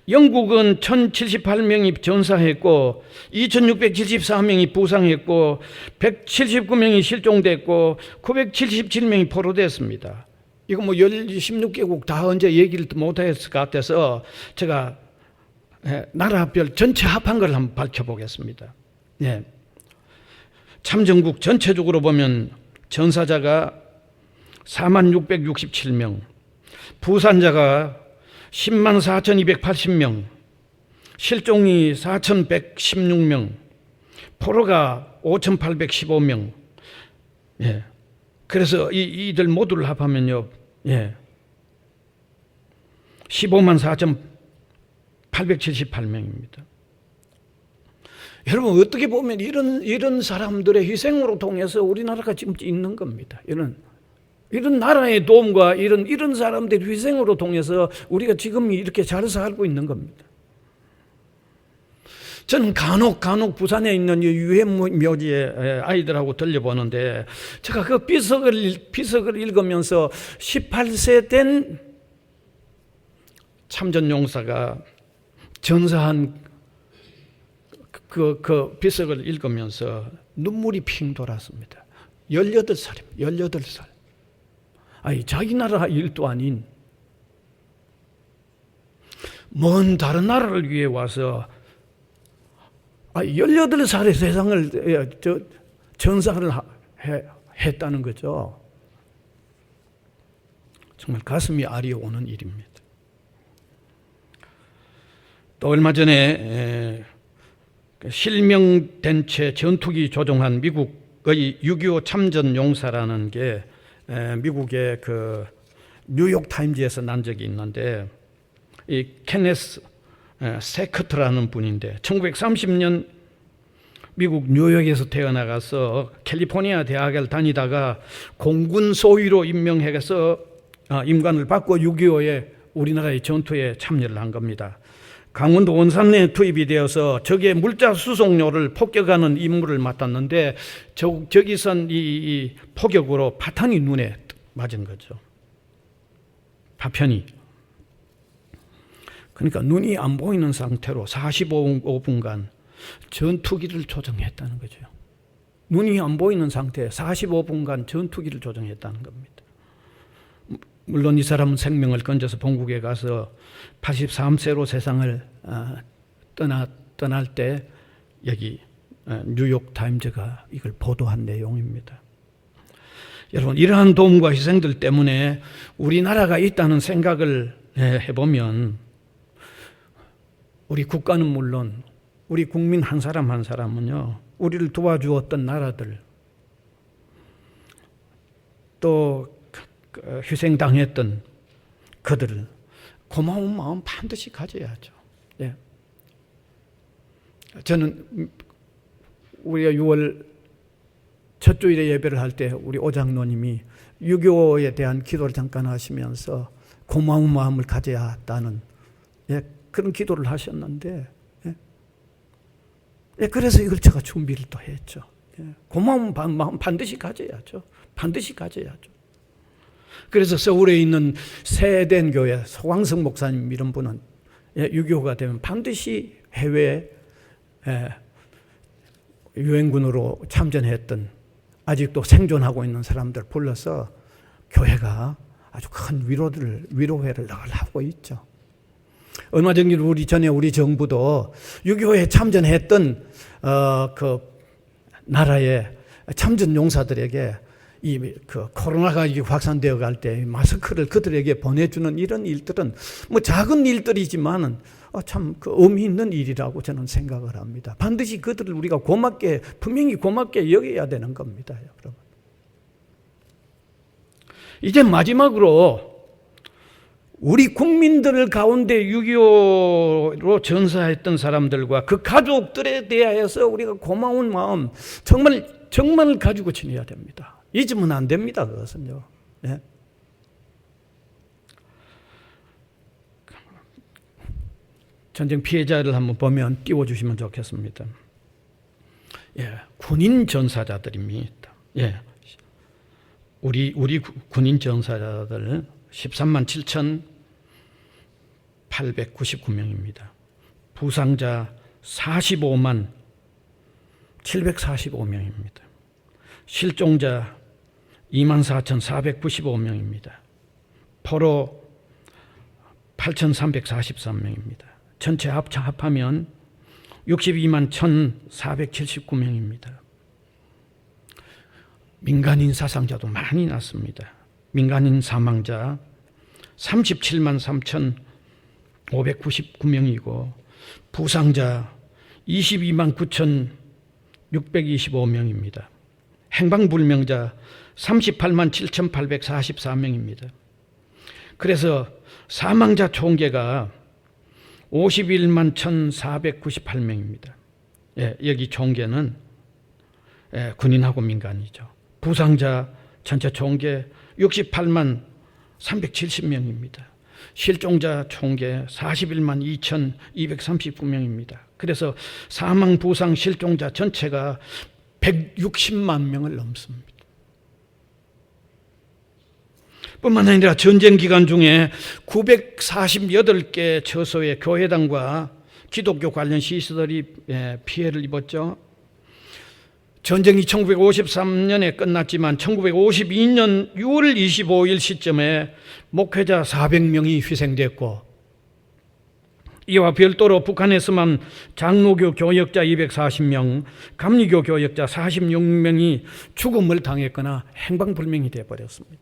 S1: 영국은 1,078명이 전사했고 2,674명이 부상했고 179명이 실종됐고 977명이 포로됐습니다. 이거 뭐 16개국 다 언제 얘기를 못했을 것 같아서 제가 나라별 전체 합한 걸 한번 밝혀보겠습니다. 예. 참전국 전체적으로 보면 전사자가 46,667명, 부산자가 104,280명, 실종이 4,116명, 포로가 5,815명. 예. 그래서 이들 모두를 합하면요, 예. 154,878명입니다. 여러분, 어떻게 보면 이런 사람들의 희생으로 통해서 우리나라가 지금 있는 겁니다. 이런 나라의 도움과 이런 사람들의 희생으로 통해서 우리가 지금 이렇게 잘 살고 있는 겁니다. 저는 간혹 부산에 있는 유엔 묘지에 아이들하고 들려보는데 제가 그 비석을 읽으면서 18세 된 참전용사가 전사한 그 비석을 읽으면서 눈물이 핑 돌았습니다. 18살입니다. 18살. 아니, 자기 나라 일도 아닌 먼 다른 나라를 위해 와서 18살의 세상을 전사를 했다는 거죠. 정말 가슴이 아리오는 일입니다. 또 얼마 전에 실명된 채 전투기 조종한 미국의 6.25 참전 용사라는 게 미국의 그 뉴욕 타임즈에서 난 적이 있는데, 이 케네스 세커트라는 분인데 1930년 미국 뉴욕에서 태어나가서 캘리포니아 대학을 다니다가 공군 소위로 임명해서 임관을 받고 6.25에 우리나라의 전투에 참여를 한 겁니다. 강원도 원산에 투입이 되어서 적의 물자 수송료를 폭격하는 임무를 맡았는데 저기선 이 폭격으로 파탄이 눈에 맞은 거죠. 파편이. 그러니까 눈이 안 보이는 상태로 45분간 전투기를 조정했다는 거죠. 눈이 안 보이는 상태에 45분간 전투기를 조정했다는 겁니다. 물론 이 사람은 생명을 건져서 본국에 가서 83세로 세상을 떠날 때 여기 뉴욕 타임즈가 이걸 보도한 내용입니다. 여러분, 이러한 도움과 희생들 때문에 우리나라가 있다는 생각을 해보면 우리 국가는 물론 우리 국민 한 사람 한 사람은요, 우리를 도와주었던 나라들, 또 희생당했던 그들을 고마운 마음 반드시 가져야죠. 예. 저는 우리가 6월 첫 주일에 예배를 할 때 우리 오장로님이 유교에 대한 기도를 잠깐 하시면서 고마운 마음을 가져야 한다는, 예, 그런 기도를 하셨는데, 예. 예, 그래서 이걸 제가 준비를 또 했죠. 예. 고마운 마음 반드시 가져야죠. 반드시 가져야죠. 그래서 서울에 있는 세된 교회 소광석 목사님 이런 분은, 예, 유교가 되면 반드시 해외 유엔군으로 참전했던 아직도 생존하고 있는 사람들 불러서 교회가 아주 큰 위로회를 하고 있죠. 얼마 전에 우리 정부도 유교에 참전했던 그 나라의 참전 용사들에게 그 코로나가 확산되어 갈 때 마스크를 그들에게 보내주는 이런 일들은 뭐 작은 일들이지만은 참 그 의미 있는 일이라고 저는 생각을 합니다. 반드시 그들을 우리가 분명히 고맙게 여겨야 되는 겁니다, 여러분. 이제 마지막으로 우리 국민들 가운데 6.25로 전사했던 사람들과 그 가족들에 대해서 우리가 고마운 마음 정말 가지고 지내야 됩니다. 잊으면 안 됩니다, 그것은요. 예. 전쟁 피해자를 한번 보면 띄워주시면 좋겠습니다. 예, 군인 전사자들입니다. 예, 우리 군인 전사자들 13만 7,899명입니다. 부상자 45만 745명입니다. 실종자 24,495명입니다. 포로 8,343명입니다. 전체 합하면 62만 1,479명입니다. 민간인 사상자도 많이 났습니다. 민간인 사망자 37만 3,599명이고 부상자 22만 9,625명입니다. 행방불명자 38만 7,844명입니다. 그래서 사망자 총계가 51만 1,498명입니다. 예, 여기 총계는 군인하고 민간이죠. 부상자 전체 총계 68만 370명입니다. 실종자 총계 41만 2,239명입니다. 그래서 사망, 부상, 실종자 전체가 160만 명을 넘습니다. 뿐만 아니라 전쟁 기간 중에 948개 처소의 교회당과 기독교 관련 시설이 피해를 입었죠. 전쟁이 1953년에 끝났지만 1952년 6월 25일 시점에 목회자 400명이 희생됐고, 이와 별도로 북한에서만 장로교 교역자 240명, 감리교 교역자 46명이 죽음을 당했거나 행방불명이 되어버렸습니다.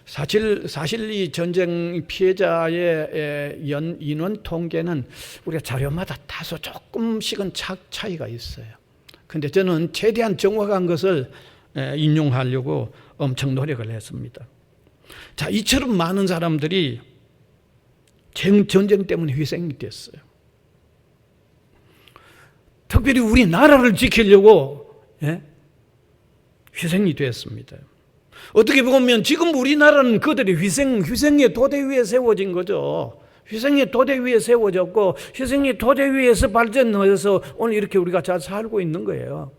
S1: 사실 이 전쟁 피해자의 인원 통계는 우리가 자료마다 다소 조금씩은 차이가 있어요. 그런데 저는 최대한 정확한 것을 인용하려고 엄청 노력을 했습니다. 자, 이처럼 많은 사람들이 전쟁 때문에 희생이 됐어요. 특별히 우리나라를 지키려고 희생이 됐습니다. 어떻게 보면 지금 우리나라는 그들의 희생의 도대 위에 세워진 거죠. 희생의 도대 위에 세워졌고 희생의 도대 위에서 발전해서 오늘 이렇게 우리가 잘 살고 있는 거예요.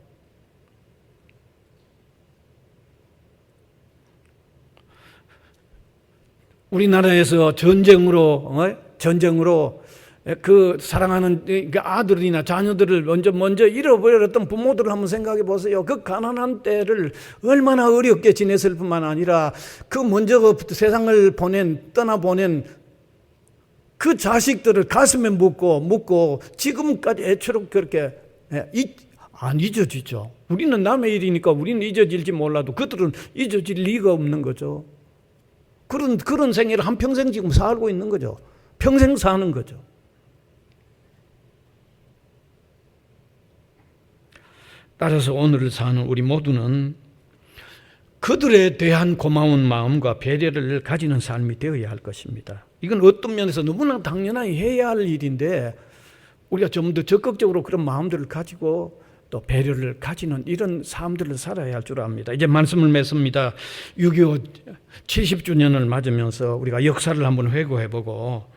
S1: 우리나라에서 전쟁으로 그 사랑하는 아들이나 자녀들을 먼저 잃어버렸던 부모들을 한번 생각해 보세요. 그 가난한 때를 얼마나 어렵게 지냈을 뿐만 아니라 그 먼저 세상을 떠나보낸 그 자식들을 가슴에 묻고 지금까지 애처롭게 그렇게 안 잊어지죠. 우리는 남의 일이니까 우리는 잊어질지 몰라도 그들은 잊어질 리가 없는 거죠. 그런 생애를 한평생 지금 살고 있는 거죠. 평생 사는 거죠. 따라서 오늘을 사는 우리 모두는 그들에 대한 고마운 마음과 배려를 가지는 삶이 되어야 할 것입니다. 이건 어떤 면에서 너무나 당연하게 해야 할 일인데 우리가 좀 더 적극적으로 그런 마음들을 가지고 또 배려를 가지는 이런 삶들을 살아야 할 줄 압니다. 이제 말씀을 맺습니다. 6.25 70주년을 맞으면서 우리가 역사를 한번 회고해보고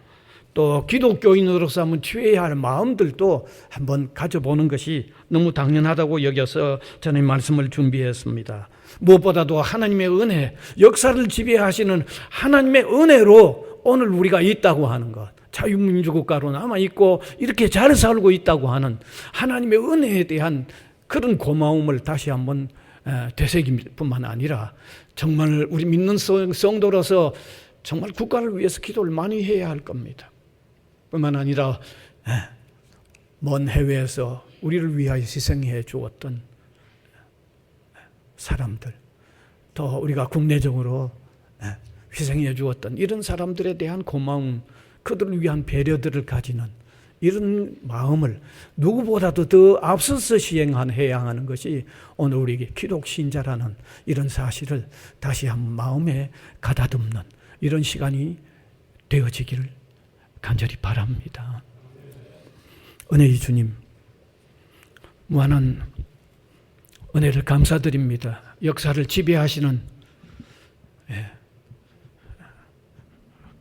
S1: 또 기독교인으로서 한번 취해야 할 마음들도 한번 가져보는 것이 너무 당연하다고 여겨서 저는 말씀을 준비했습니다. 무엇보다도 하나님의 은혜, 역사를 지배하시는 하나님의 은혜로 오늘 우리가 있다고 하는 것, 자유민주국가로 남아있고 이렇게 잘 살고 있다고 하는 하나님의 은혜에 대한 그런 고마움을 다시 한번 되새길 뿐만 아니라 정말 우리 믿는 성도로서 정말 국가를 위해서 기도를 많이 해야 할 겁니다. 뿐만 아니라 먼 해외에서 우리를 위하여 희생해 주었던 사람들, 또 우리가 국내적으로 희생해 주었던 이런 사람들에 대한 고마움, 그들을 위한 배려들을 가지는 이런 마음을 누구보다도 더 앞서서 해야 하는 것이 오늘 우리 기독 신자라는 이런 사실을 다시 한번 마음에 가다듬는 이런 시간이 되어지기를 간절히 바랍니다. 은혜의 주님, 무한한 은혜를 감사드립니다. 역사를 지배하시는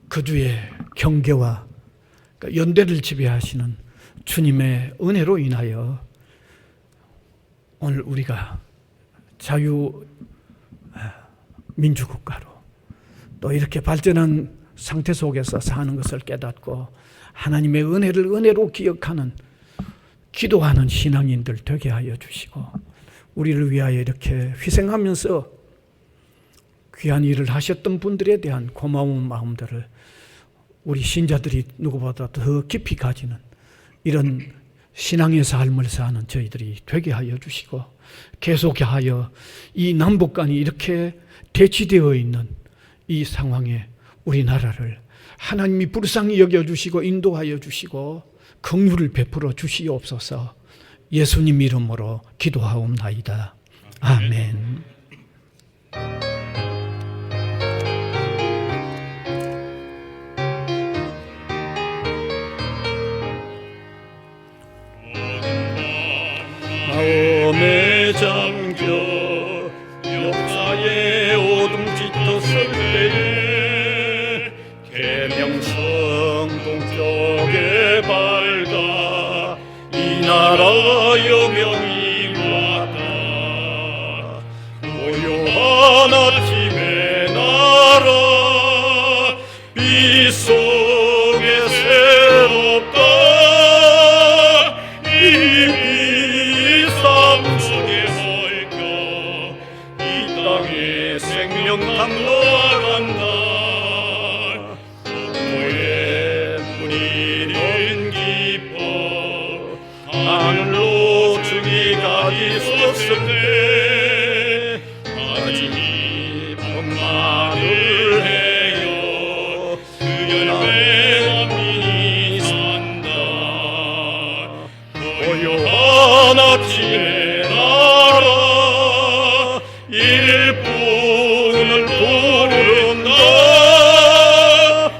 S1: 그 주의 경계와 연대를 지배하시는 주님의 은혜로 인하여 오늘 우리가 자유민주국가로 또 이렇게 발전한 상태 속에서 사는 것을 깨닫고 하나님의 은혜로 기억하는 기도하는 신앙인들 되게 하여 주시고 우리를 위하여 이렇게 희생하면서 귀한 일을 하셨던 분들에 대한 고마운 마음들을 우리 신자들이 누구보다 더 깊이 가지는 이런 신앙의 삶을 사는 저희들이 되게 하여 주시고 계속하여 이 남북간이 이렇게 대치되어 있는 이 상황에 우리나라를 하나님이 불쌍히 여겨주시고 인도하여 주시고 긍휼을 베풀어 주시옵소서. 예수님 이름으로 기도하옵나이다. 아멘.
S3: 마음에 잠겨 역사의 어둠 짙었을 때에 계명성 동쪽에 밝아 이 나라 여명이 왔다. 고요한 아침의 나라 이 속에 새롭다. 이미 삼성에 헐겨 이 땅에 생명 담러간다. 너의 문이는 기뻐 하늘로 주기까지 섰을 때 하나님이 법만을 해요 그 열매가 민이 산다. 고요한 아침의 나라 일꾼을 부른다.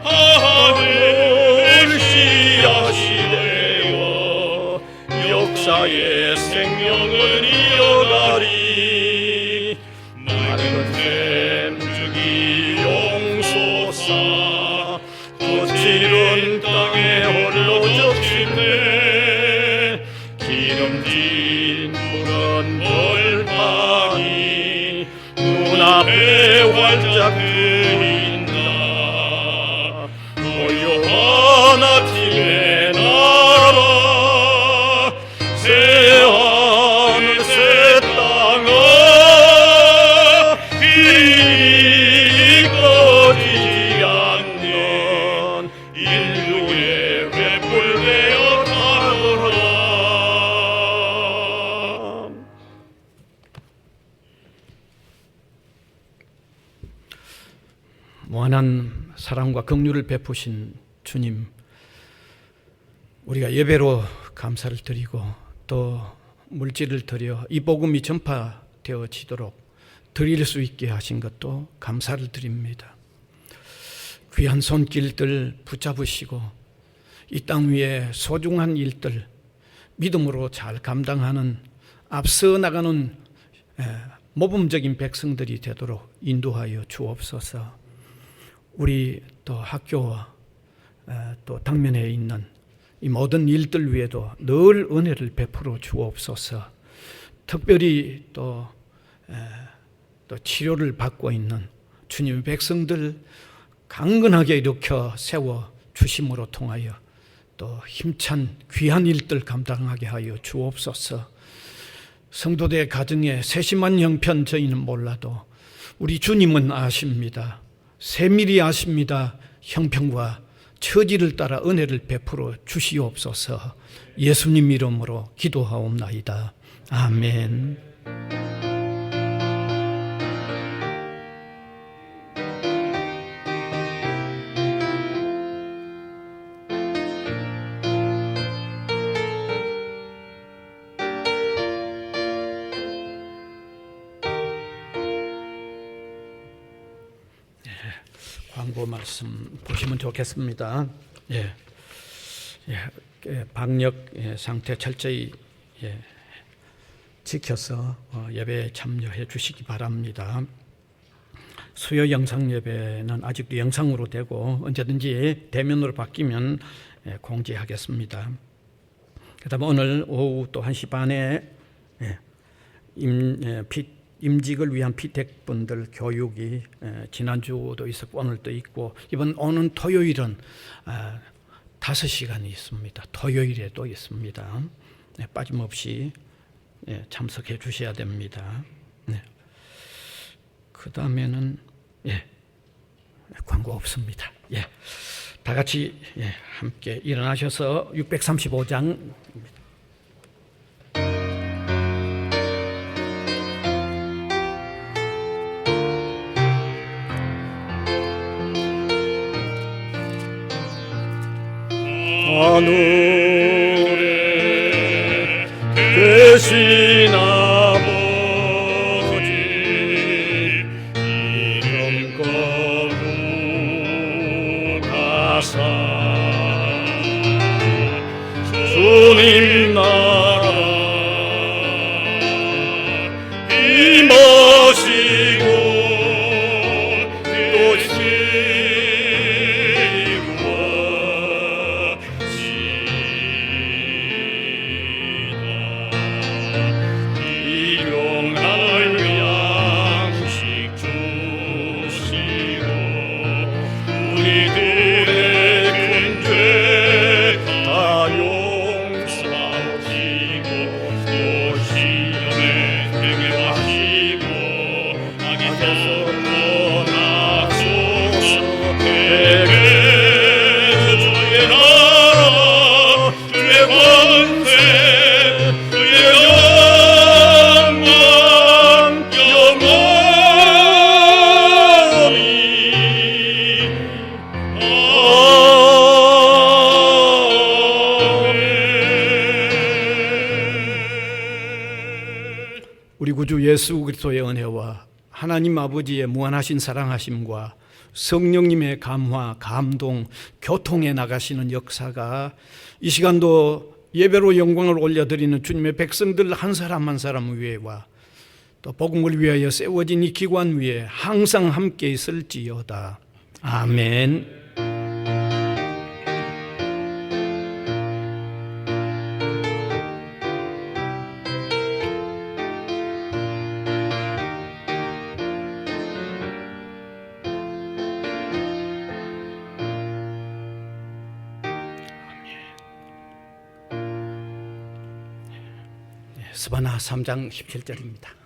S3: 하늘 씨앗이 되어 역사의 생명을 이어가리. 마른 샘 주기 용소사 거칠은 땅에 홀로 적시네. 기름진 푸른 벌판이 눈앞에 활짝 트인다. 고요한 아침의 나라 새하늘 새 땅아 빛이 꺼지지 않는 인류의 횃불 되어 가노라. 무한한 사랑과 긍휼을 베푸신
S1: 주님, 우리가 예배로 감사를 드리고 또 물질을 드려 이 복음이 전파되어지도록 드릴 수 있게 하신 것도 감사를 드립니다. 귀한 손길들 붙잡으시고 이 땅 위에 소중한 일들 믿음으로 잘 감당하는 앞서 나가는 모범적인 백성들이 되도록 인도하여 주옵소서. 우리 또 학교와 또 당면에 있는 이 모든 일들 위에도 늘 은혜를 베풀어 주옵소서. 특별히 또 치료를 받고 있는 주님의 백성들 강건하게 일으켜 세워 주심으로 통하여 또 힘찬 귀한 일들 감당하게 하여 주옵소서. 성도들 가정에 세심한 형편 저희는 몰라도 우리 주님은 아십니다. 세밀히 아십니다. 형편과 처지를 따라 은혜를 베풀어 주시옵소서. 예수님 이름으로 기도하옵나이다. 아멘. 광고 말씀 보시면 좋겠습니다. 방역 상태 철저히 지켜서 예배에 참여해 주시기 바랍니다. 수요 영상 예배는 아직도 영상으로 되고 언제든지 대면으로 바뀌면 공지하겠습니다. 그다음에 오늘 오후 또 1시 반에 임직을 위한 피택분들 교육이 지난주도 있었고 오늘도 있고 이번 오는 토요일은 5시간이 있습니다. 토요일에도 있습니다. 빠짐없이 참석해 주셔야 됩니다. 그 다음에는 광고 없습니다. 다 같이 함께 일어나셔서 635장
S3: 하늘에 계신 아버지 이름 거룩하사 주님 나라 임하시고 또
S1: 우리 구주 예수 그리스도의 은혜와 하나님 아버지의 무한하신 사랑하심과 성령님의 감화, 감동, 교통해 나가시는 역사가 이 시간도 예배로 영광을 올려드리는 주님의 백성들 한 사람 한 사람 위에와 또 복음을 위하여 세워진 이 기관 위에 항상 함께 있을지어다. 아멘. 스바나 3장 17절입니다.